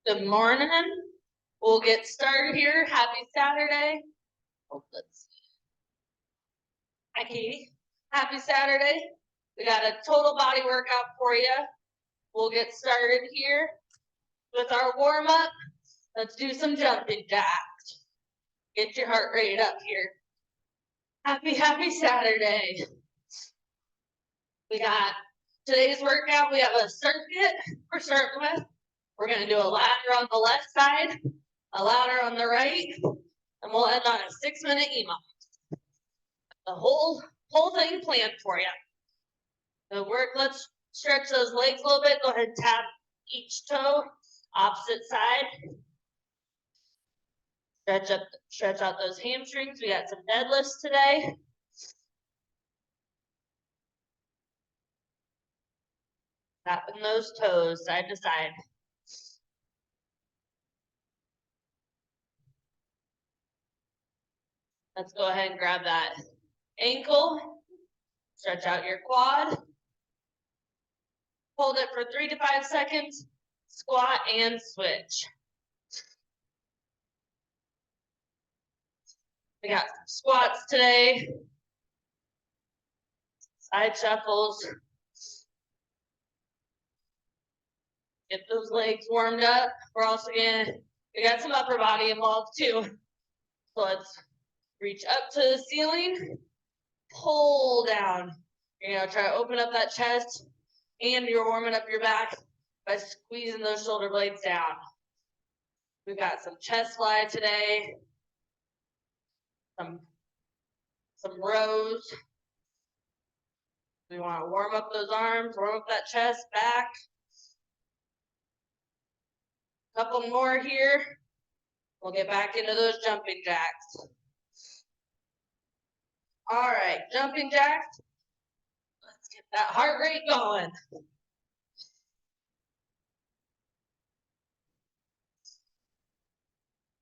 Good morning. We'll get started here. Happy Saturday. Oh, let's see. Hi, Katie. Happy Saturday. We got a total body workout for you. We'll get started here with our warm up. Let's do some jumping jacks. Get your heart rate up here. Happy Saturday. We got today's workout. We have a circuit we're starting with. We're going to do a ladder on the left side, a ladder on the right, and we'll end on a 6-minute EMOM. The whole thing planned for you. The work, let's stretch those legs a little bit. Go ahead and tap each toe, opposite side. Stretch out those hamstrings. We got some deadlifts today. Tapping those toes side to side. Let's go ahead and grab that ankle. Stretch out your quad. Hold it for 3 to 5 seconds. Squat and switch. We got squats today. Side shuffles. Get those legs warmed up. We're also we got some upper body involved too. So let's reach up to the ceiling, pull down. You're gonna try to open up that chest, and you're warming up your back by squeezing those shoulder blades down. We've got some chest fly today, some rows. We want to warm up those arms, warm up that chest, back. Couple more here. We'll get back into those jumping jacks. All right, jumping jacks. Let's get that heart rate going.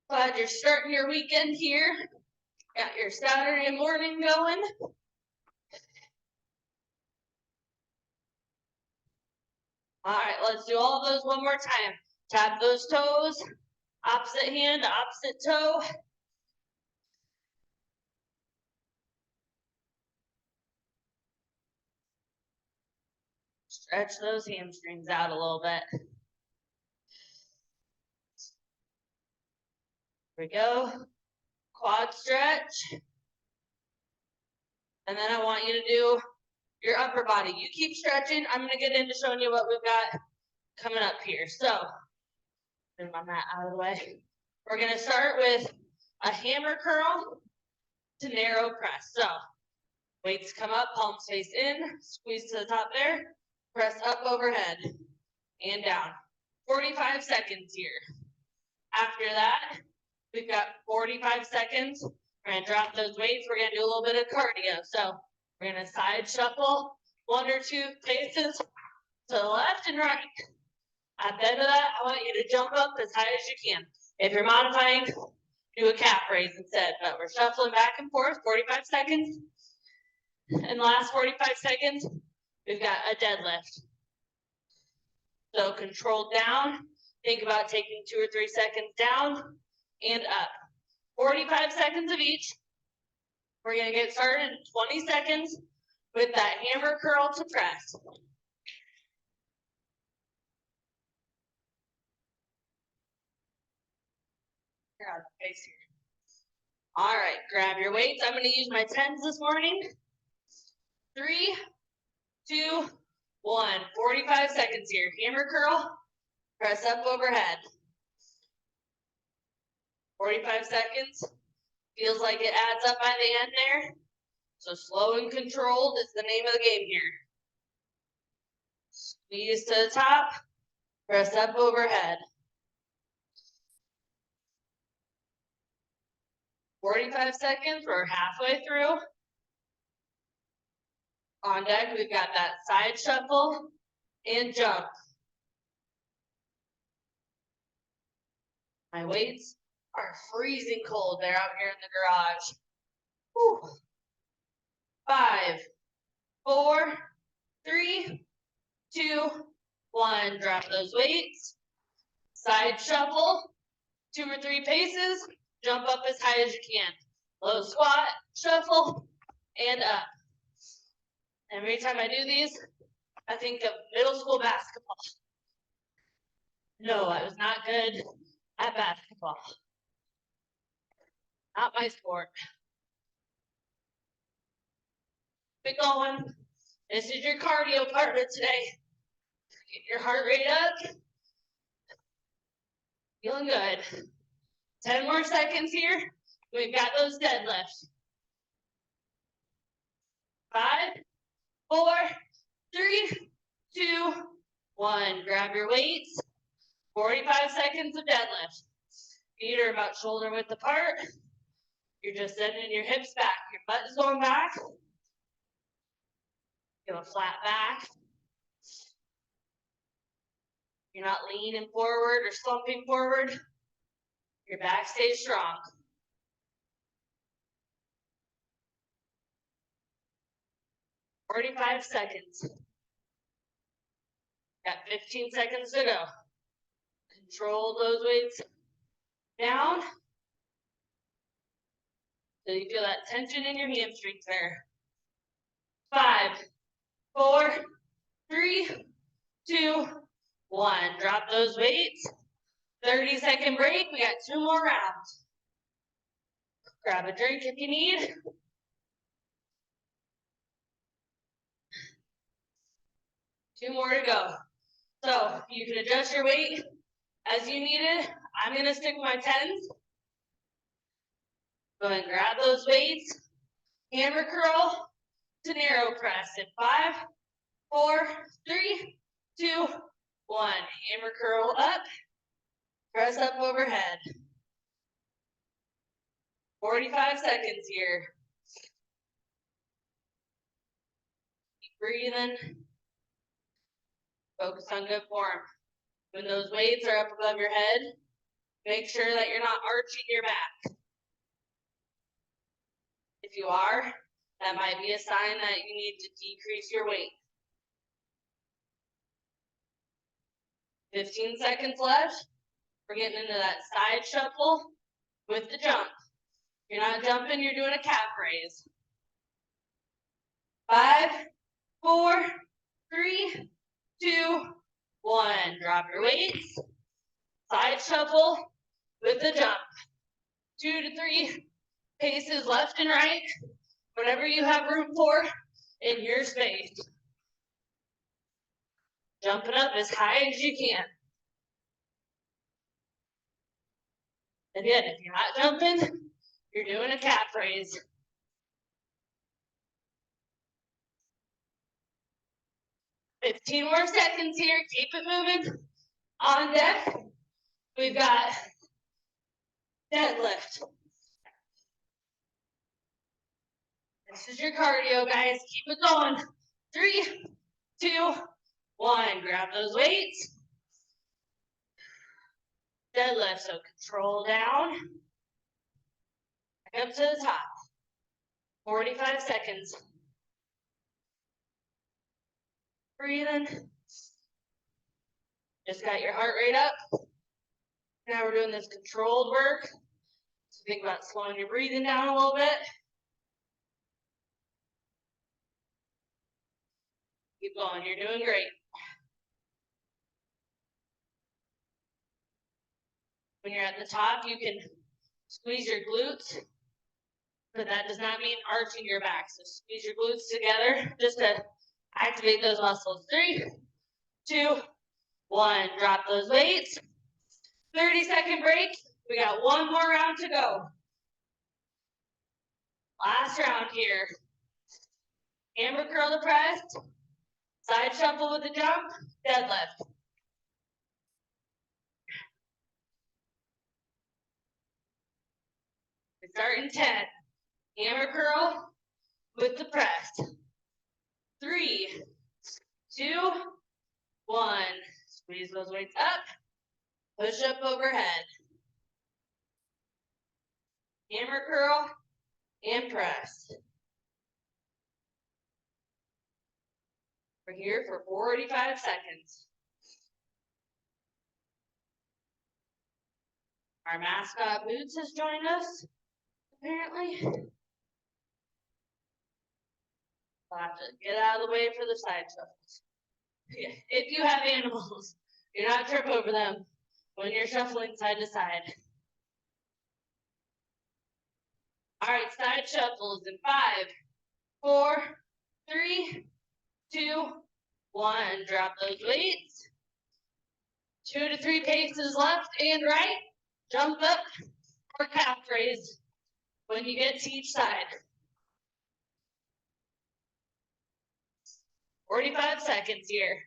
Glad you're starting your weekend here. Got your Saturday morning going. All right, let's do all of those one more time. Tap those toes, opposite hand, opposite toe. Stretch those hamstrings out a little bit. Here we go. Quad stretch. And then I want you to do your upper body. You keep stretching. I'm going to get into showing you what we've got coming up here. So, move my mat out of the way. We're going to start with a hammer curl to narrow press. So, weights come up, palms face in, squeeze to the top there, press up overhead and down. 45 seconds here. After that, we've got 45 seconds. We're going to drop those weights. We're going to do a little bit of cardio. So we're going to side shuffle 1 or 2 paces to the left and right. At the end of that, I want you to jump up as high as you can. If you're modifying, do a calf raise instead. But we're shuffling back and forth, 45 seconds. And last 45 seconds, we've got a deadlift. So controlled down. Think about taking 2 or 3 seconds down and up. 45 seconds of each. We're going to get started in 20 seconds with that hammer curl to press. Here on the face here. All right, grab your weights. I'm going to use my 10s this morning. 3, 2, 1. 45 seconds here. Hammer curl, press up overhead. 45 seconds. Feels like it adds up by the end there. So slow and controlled is the name of the game here. Squeeze to the top, press up overhead. 45 seconds, we're halfway through. On deck, we've got that side shuffle and jump. My weights are freezing cold. They're out here in the garage. Whew. 5, 4, 3, 2, 1. Drop those weights. Side shuffle, 2 or 3 paces, jump up as high as you can. Low squat, shuffle, and up. Every time I do these, I think of middle school basketball. No, I was not good at basketball. Not my sport. Keep going. This is your cardio part of today. Get your heart rate up. Feeling good. 10 more seconds here. We've got those deadlifts. 5, 4, 3, 2, 1. Grab your weights. 45 seconds of deadlift. Feet are about shoulder width apart. You're just sending your hips back. Your butt is going back. Give a flat back. You're not leaning forward or slumping forward. Your back stays strong. "45 seconds. Got 15 seconds to go. Control those weights down. So you feel that tension in your hamstrings there. 5, 4, 3, 2, 1. Drop those weights. 30-second break. We got 2 more rounds. Grab a drink if you need. Two more to go. So you can adjust your weight as you need it. I'm going to stick with my 10s. Go ahead and grab those weights. Hammer curl to narrow press in 5, 4, 3, 2, 1. Hammer curl up. Press up overhead. 45 seconds here. Keep breathing. Focus on good form. When those weights are up above your head, make sure that you're not arching your back. If you are, that might be a sign that you need to decrease your weight. 15 seconds left. We're getting into that side shuffle with the jump. You're not jumping, you're doing a calf raise. 5, 4, 3, 2, 1. Drop your weights. Side shuffle with the jump. 2 to 3 paces left and right. Whatever you have room for in your space. Jumping up as high as you can. Again, if you're not jumping, you're doing a calf raise. "15 more seconds here. Keep it moving. On deck, we've got deadlift. This is your cardio, guys. Keep it going. 3, 2, 1. Grab those weights. Deadlift, so control down. Back up to the top. 45 seconds. Breathing. Just got your heart rate up. Now we're doing this controlled work. So think about slowing your breathing down a little bit. Keep going, you're doing great. When you're at the top, you can squeeze your glutes, but that does not mean arching your back. So squeeze your glutes together just to activate those muscles. 3, 2, 1. Drop those weights. 30-second break. We got 1 more round to go. Last round here. Hammer curl to press. Side shuffle with the jump. Deadlift. We start in 10. Hammer curl with the press. 3, 2, 1. Squeeze those weights up. Push up overhead. Hammer curl and press. We're here for 45 seconds. Our mascot Boots has joined us, apparently. I'll have to get out of the way for the side shuffles. Yeah. If you have animals, do not trip over them when you're shuffling side to side. All right, side shuffles in 5, 4, 3, 2, 1. Drop those weights. 2 to 3 paces left and right. Jump up or calf raise when you get to each side. 45 seconds here.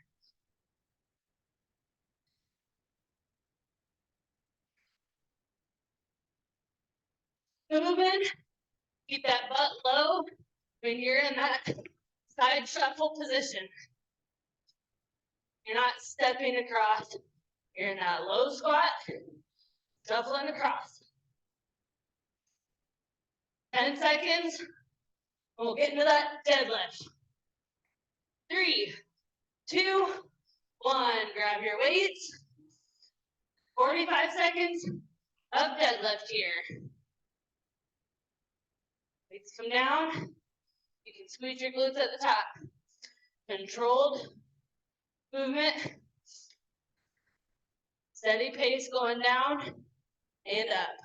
Moving. Keep that butt low when you're in that side shuffle position. You're not stepping across. You're in that low squat, shuffling across. 10 seconds. We'll get into that deadlift. 3, 2, 1. Grab your weights. 45 seconds of deadlift here. Weights come down. You can squeeze your glutes at the top. Controlled movement. Steady pace going down and up.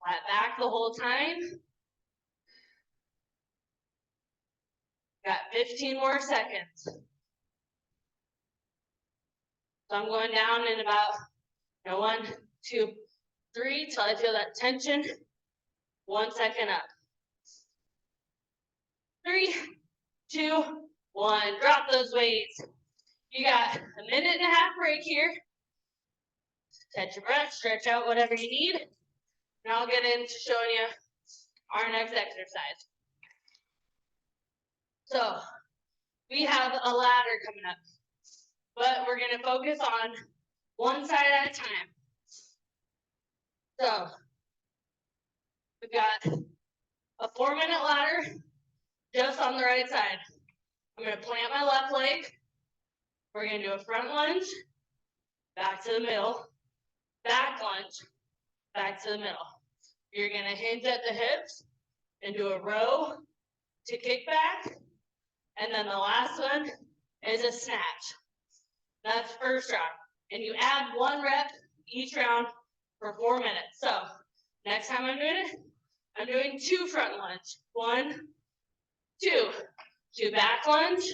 Flat back the whole time. Got 15 more seconds. So I'm going down in about 1, 2, 3 till I feel that tension. 1 second up. 3, 2, 1. Drop those weights. You got a minute and a half break here. Catch your breath, stretch out whatever you need. And I'll get into showing you our next exercise. So we have a ladder coming up, but we're going to focus on one side at a time. So we've got a 4-minute ladder just on the right side. I'm going to plant my left leg. We're going to do a front lunge, back to the middle, back lunge, back to the middle. You're going to hinge at the hips and do a row to kick back. And then the last one is a snatch. That's first round. And you add 1 rep each round for 4 minutes. So next time I'm doing it, I'm doing 2 front lunge. 1, 2. 2 back lunge.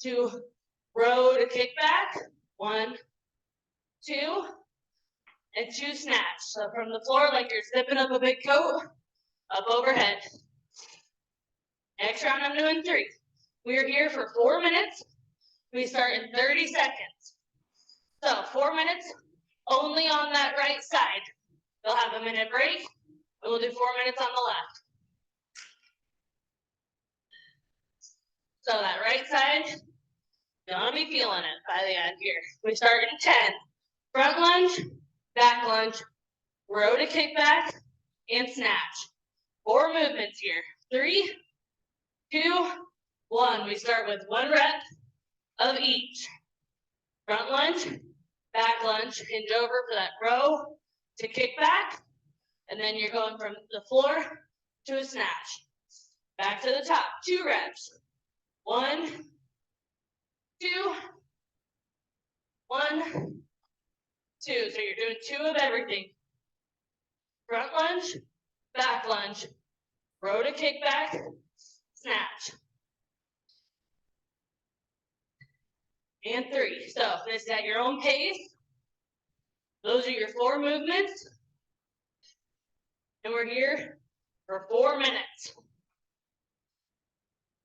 2 row to kick back. 1, 2. And 2 snatch. So from the floor, like you're zipping up a big coat, up overhead. Next round, I'm doing 3. We're here for 4 minutes. We start in 30 seconds. So 4 minutes only on that right side. We'll have a minute break, and we'll do 4 minutes on the left. So that right side, you're gonna be feeling it by the end here. We start in 10. Front lunge, back lunge, row to kick back, and snatch. 4 movements here. 3, 2, 1. We start with 1 rep of each. Front lunge, back lunge, hinge over for that row to kick back, and then you're going from the floor to a snatch. Back to the top, 2 reps. 1, 2, 1, 2. So you're doing 2 of everything. Front lunge, back lunge, row to kick back, snatch. And 3. So this is at your own pace. Those are your 4 movements. And we're here for 4 minutes.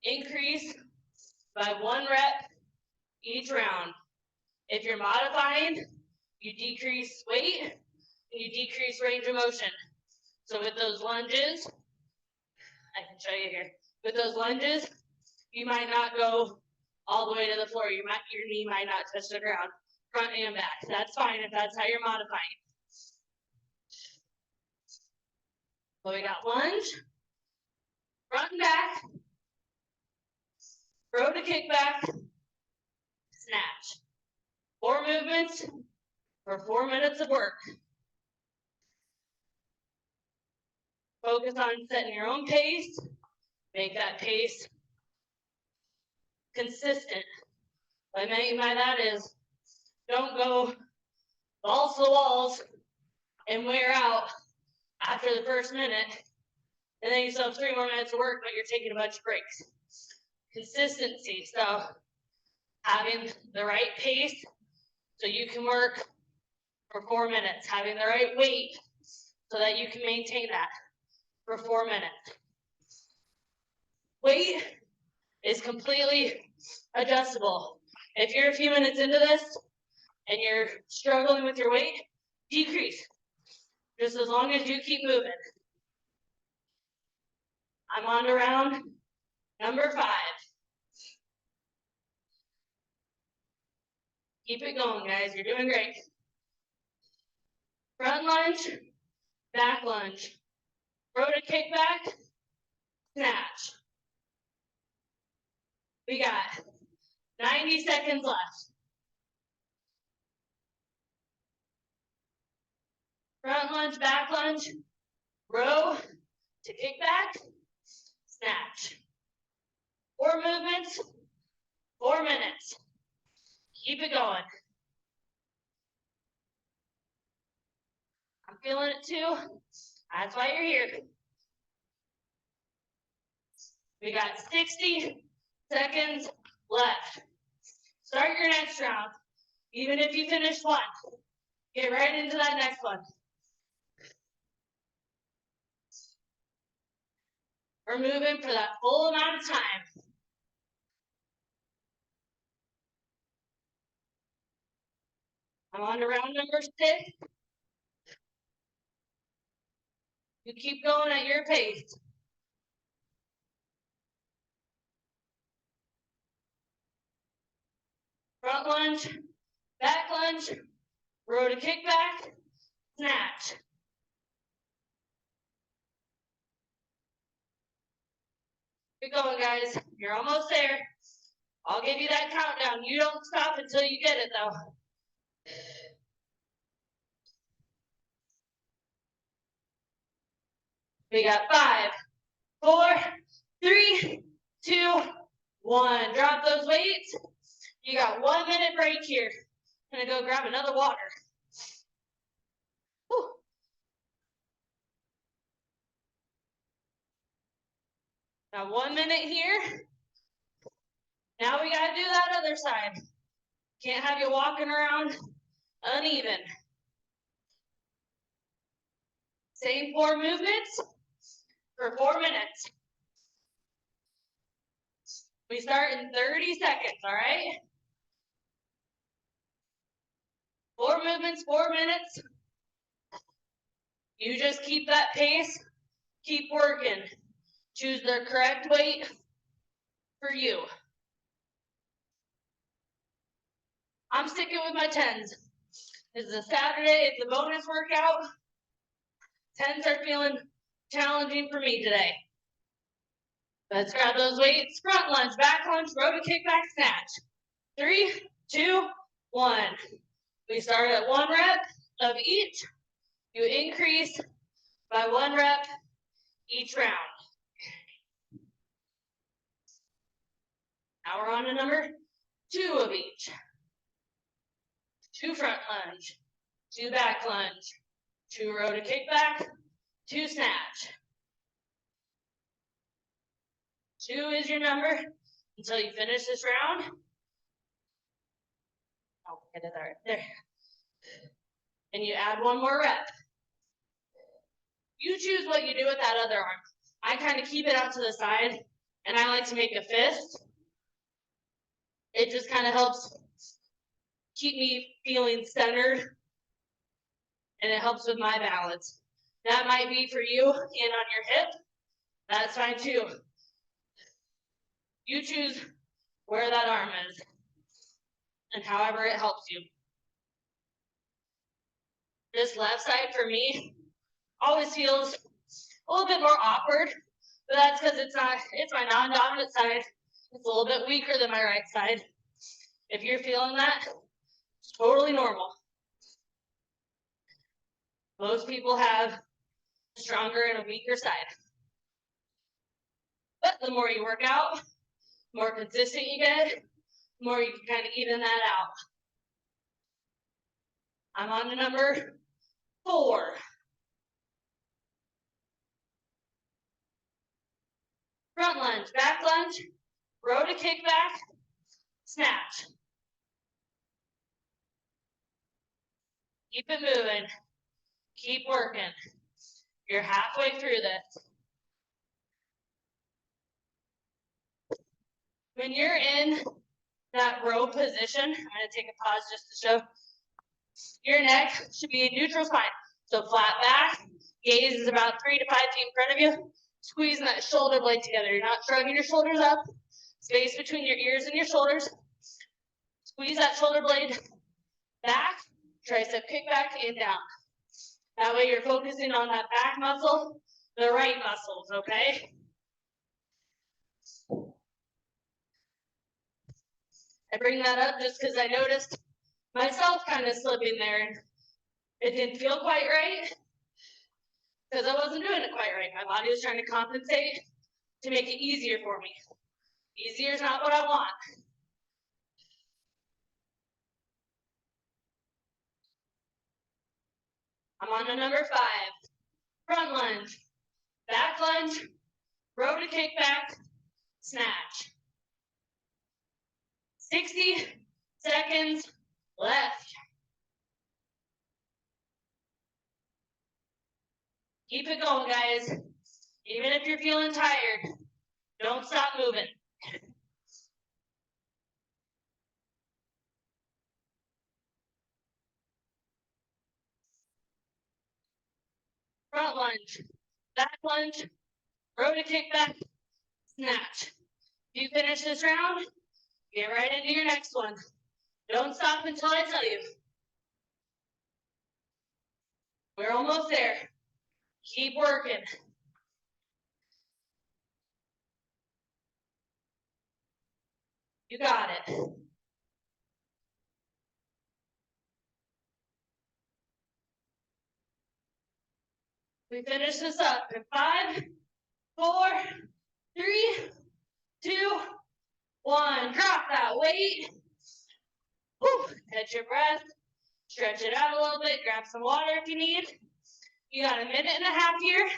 Increase by 1 rep each round. If you're modifying, you decrease weight and you decrease range of motion. So with those lunges, I can show you here. With those lunges, you might not go all the way to the floor. Your knee might not touch the ground, front and back. That's fine if that's how you're modifying. So we got lunge, front and back, row to kick back, snatch. 4 movements for 4 minutes of work. Focus on setting your own pace. Make that pace consistent. What I mean by that is, don't go balls to the walls and wear out after the first minute, and then you still have 3 more minutes of work, but you're taking a bunch of breaks. Consistency, so having the right pace so you can work for 4 minutes, having the right weight so that you can maintain that for 4 minutes. Weight is completely adjustable. If you're a few minutes into this and you're struggling with your weight, decrease. Just as long as you keep moving. I'm on to round number 5. Keep it going, guys. You're doing great. Front lunge, back lunge. Row to kickback, snatch. We got 90 seconds left. Front lunge, back lunge, row to kickback, snatch. 4 movements, 4 minutes. Keep it going. I'm feeling it too. That's why you're here. We got 60 seconds left. Start your next round. Even if you finish one, get right into that next one. We're moving for that full amount of time. I'm on to round number 6. You keep going at your pace. Front lunge, back lunge, row to kickback, snatch. Keep going, guys. You're almost there. I'll give you that countdown. You don't stop until you get it, though. We got 5, 4, 3, 2, 1. Drop those weights. You got 1 minute break here. I'm gonna go grab another water. Whew. Now 1 minute here. Now we gotta do that other side. Can't have you walking around uneven. Same 4 movements for 4 minutes. We start in 30 seconds, all right? 4 movements, 4 minutes. You just keep that pace, keep working. Choose the correct weight for you. I'm sticking with my 10s. This is a Saturday, it's a bonus workout. 10s are feeling challenging for me today. Let's grab those weights. Front lunge, back lunge, row to kickback, snatch. 3, 2, 1. We start at 1 rep of each. You increase by 1 rep each round. Now we're on to number 2 of each. 2 front lunge, 2 back lunge, 2 row to kickback, 2 snatch. 2 is your number until you finish this round. Oh, get it there. And you add 1 more rep. You choose what you do with that other arm. I kind of keep it out to the side, and I like to make a fist. It just kind of helps keep me feeling centered, and it helps with my balance. That might be for you, hand on your hip. That's fine too. You choose where that arm is, and however it helps you. This left side for me always feels a little bit more awkward, but that's because it's my non-dominant side. It's a little bit weaker than my right side. If you're feeling that, it's totally normal. Most people have a stronger and a weaker side. But the more you work out, the more consistent you get, the more you can kind of even that out. I'm on to number 4. Front lunge, back lunge, row to kick back, snatch. Keep it moving. Keep working. You're halfway through this. When you're in that row position, I'm going to take a pause just to show. Your neck should be a neutral spine. So flat back, gaze is about 3 to 5 feet in front of you. Squeezing that shoulder blade together. You're not shrugging your shoulders up. Space between your ears and your shoulders. Squeeze that shoulder blade back, tricep kick back and down. That way you're focusing on that back muscle, the right muscles, okay? I bring that up just because I noticed myself kind of slipping there, and it didn't feel quite right because I wasn't doing it quite right. My body was trying to compensate to make it easier for me. Easier is not what I want. I'm on to number 5. Front lunge, back lunge, row to kick back, snatch. 60 seconds left. Keep it going, guys. Even if you're feeling tired, don't stop moving. Front lunge, back lunge, row to kick back, snatch. If you finish this round, get right into your next one. Don't stop until I tell you. We're almost there. Keep working. You got it. We finish this up in 5, 4, 3, 2, 1. Drop that weight. Whew. Catch your breath. Stretch it out a little bit. Grab some water if you need. You got a minute and a half here.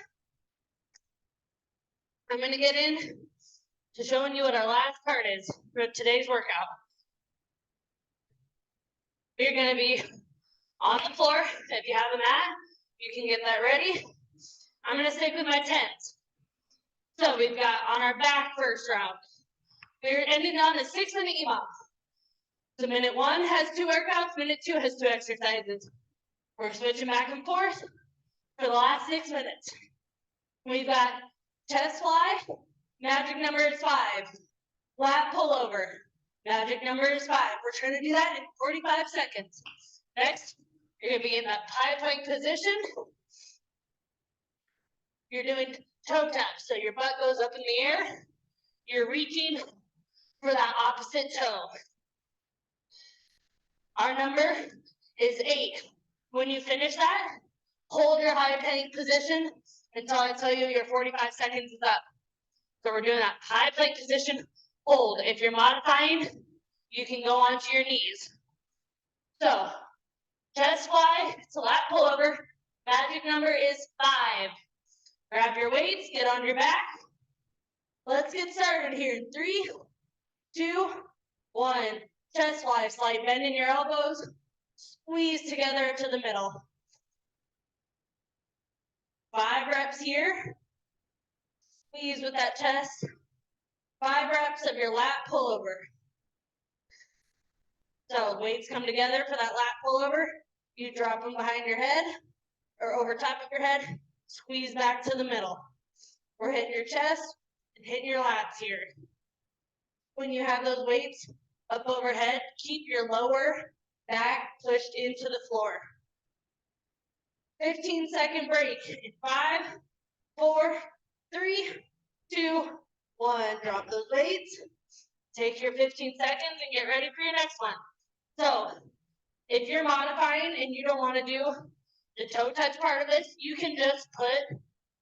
I'm going to get in to showing you what our last part is for today's workout. You're going to be on the floor. If you have a mat, you can get that ready. I'm going to stick with my 10s. So we've got on our back first round. We're ending on a 6-minute EMOM. So minute 1 has 2 workouts, minute 2 has 2 exercises. We're switching back and forth for the last 6 minutes. We've got chest fly, magic number is 5. Flat pullover, magic number is 5. We're trying to do that in 45 seconds. Next, you're going to be in that high plank position. You're doing toe taps, so your butt goes up in the air. You're reaching for that opposite toe. Our number is 8. When you finish that, hold your high plank position until I tell you your 45 seconds is up. So we're doing that high plank position, hold. If you're modifying, you can go onto your knees. So, chest fly, it's a lat pullover. Magic number is 5. Grab your weights, get on your back. Let's get started here in 3, 2, 1. Chest fly, slight bend in your elbows. Squeeze together to the middle. 5 reps here. Squeeze with that chest. 5 reps of your lat pullover. So weights come together for that lat pullover. You drop them behind your head or over top of your head. Squeeze back to the middle. We're hitting your chest and hitting your lats here. When you have those weights up overhead, keep your lower back pushed into the floor. 15-second break in 5, 4, 3, 2, 1. Drop those weights. Take your 15 seconds and get ready for your next one. So if you're modifying and you don't want to do the toe touch part of this, you can just put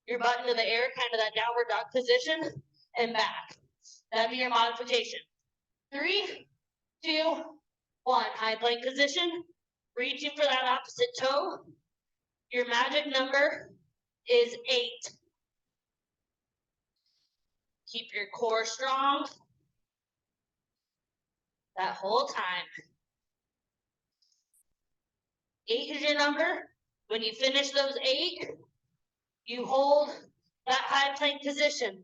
your butt into the air, kind of that downward dog position, and back. That'd be your modification. 3, 2, 1. High plank position. Reaching for that opposite toe. Your magic number is 8. Keep your core strong that whole time. 8 is your number. When you finish those 8, you hold that high plank position.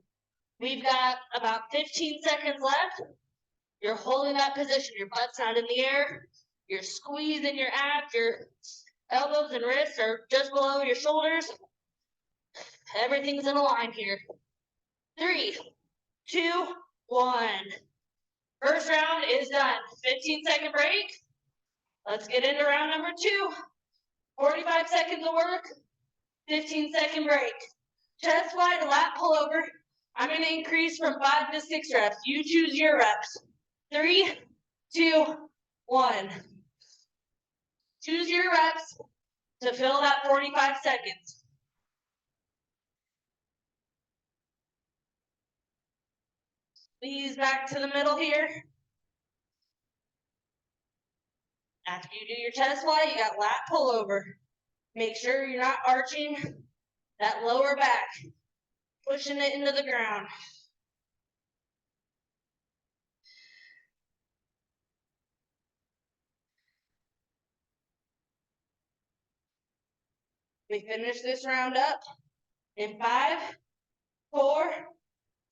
We've got about 15 seconds left. You're holding that position. Your butt's not in the air. You're squeezing your abs. Your elbows and wrists are just below your shoulders. Everything's in a line here. 3, 2, 1. First round is done. 15-second break. Let's get into round number 2. 45 seconds of work, 15-second break. Chest fly to lat pullover. I'm going to increase from 5 to 6 reps. You choose your reps. 3, 2, 1. Choose your reps to fill that 45 seconds. Squeeze back to the middle here. After you do your chest fly, you got lat pullover. Make sure you're not arching that lower back, pushing it into the ground. We finish this round up in 5, 4,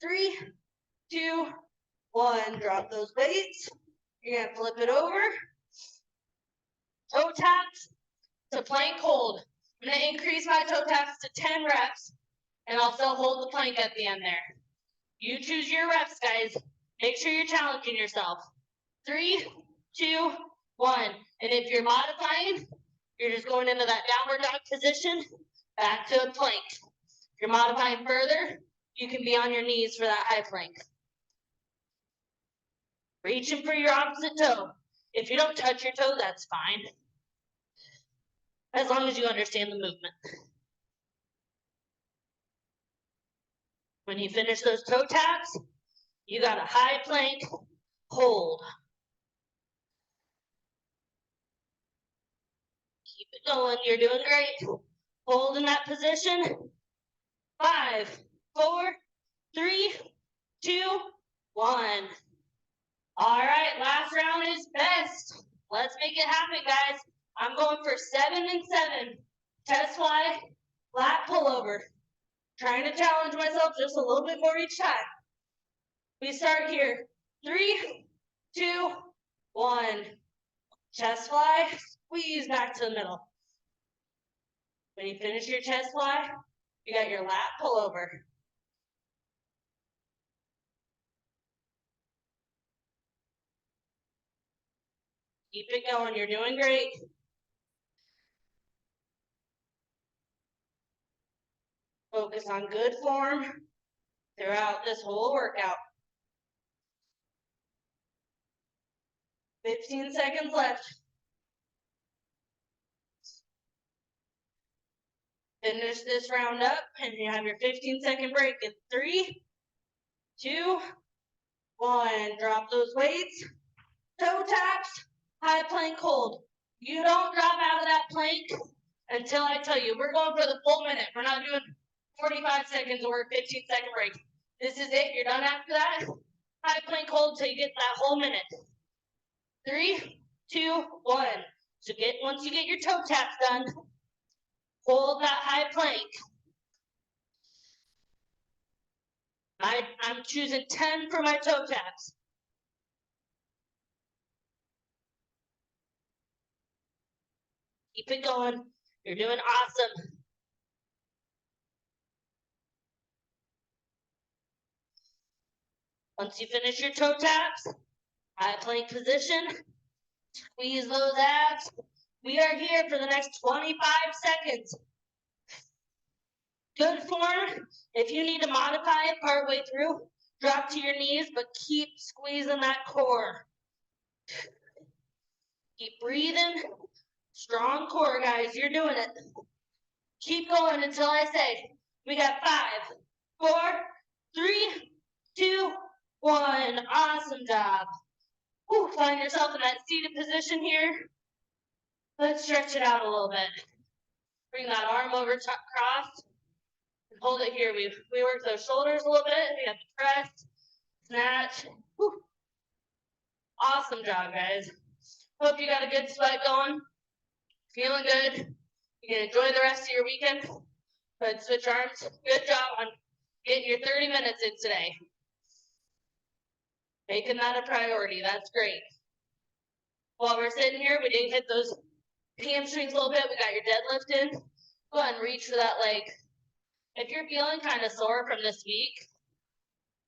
3, 2, 1. Drop those weights. You're gonna flip it over. Toe taps to plank hold. I'm gonna increase my toe taps to 10 reps, and I'll still hold the plank at the end there. You choose your reps, guys. Make sure you're challenging yourself. 3, 2, 1. And if you're modifying, you're just going into that downward dog position, back to a plank. If you're modifying further, you can be on your knees for that high plank. Reaching for your opposite toe. If you don't touch your toe, that's fine. As long as you understand the movement. When you finish those toe taps, you got a high plank hold. Keep it going. You're doing great. Hold in that position. 5, 4, 3, 2, 1. All right, last round is best. Let's make it happen, guys. I'm going for 7 and 7. Chest fly, lat pullover. Trying to challenge myself just a little bit more each time. We start here. 3, 2, 1. Chest fly, squeeze back to the middle. When you finish your chest fly, you got your lat pullover. Keep it going. You're doing great. Focus on good form throughout this whole workout. 15 seconds left. Finish this round up, and you have your 15-second break in 3, 2, 1. Drop those weights. Toe taps, high plank hold. You don't drop out of that plank until I tell you. We're going for the full minute. We're not doing 45 seconds or 15-second break. This is it. You're done after that. High plank hold till you get that whole minute. 3, 2, 1. So once you get your toe taps done, hold that high plank. I'm choosing 10 for my toe taps. Keep it going. You're doing awesome. Once you finish your toe taps, high plank position, squeeze those abs. We are here for the next 25 seconds. Good form. If you need to modify it partway through, Drop to your knees, but keep squeezing that core. Keep breathing. Strong core, guys. You're doing it. Keep going until I say. We got 5, 4, 3, 2, 1. Awesome job. Ooh, find yourself in that seated position here. Let's stretch it out a little bit. Bring that arm over crossed. And hold it here. We work those shoulders a little bit. We got the press, snatch. Whew. Awesome job, guys. Hope you got a good sweat going. Feeling good. You can enjoy the rest of your weekend. Go ahead, switch arms. Good job on getting your 30 minutes in today. Making that a priority. That's great. While we're sitting here, we didn't hit those hamstrings a little bit. We got your deadlift in. Go ahead and reach for that leg. If you're feeling kind of sore from this week,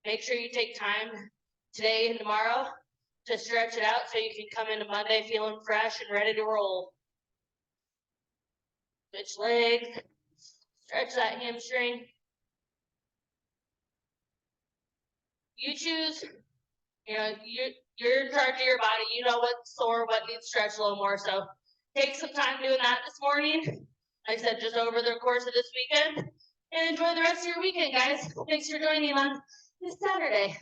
make sure you take time today and tomorrow to stretch it out so you can come into Monday feeling fresh and ready to roll. Switch legs, stretch that hamstring. You choose, you're in charge of your body. You know what's sore, what needs stretched a little more. So take some time doing that this morning. Like I said, just over the course of this weekend. And enjoy the rest of your weekend, guys. Thanks for joining me on this Saturday.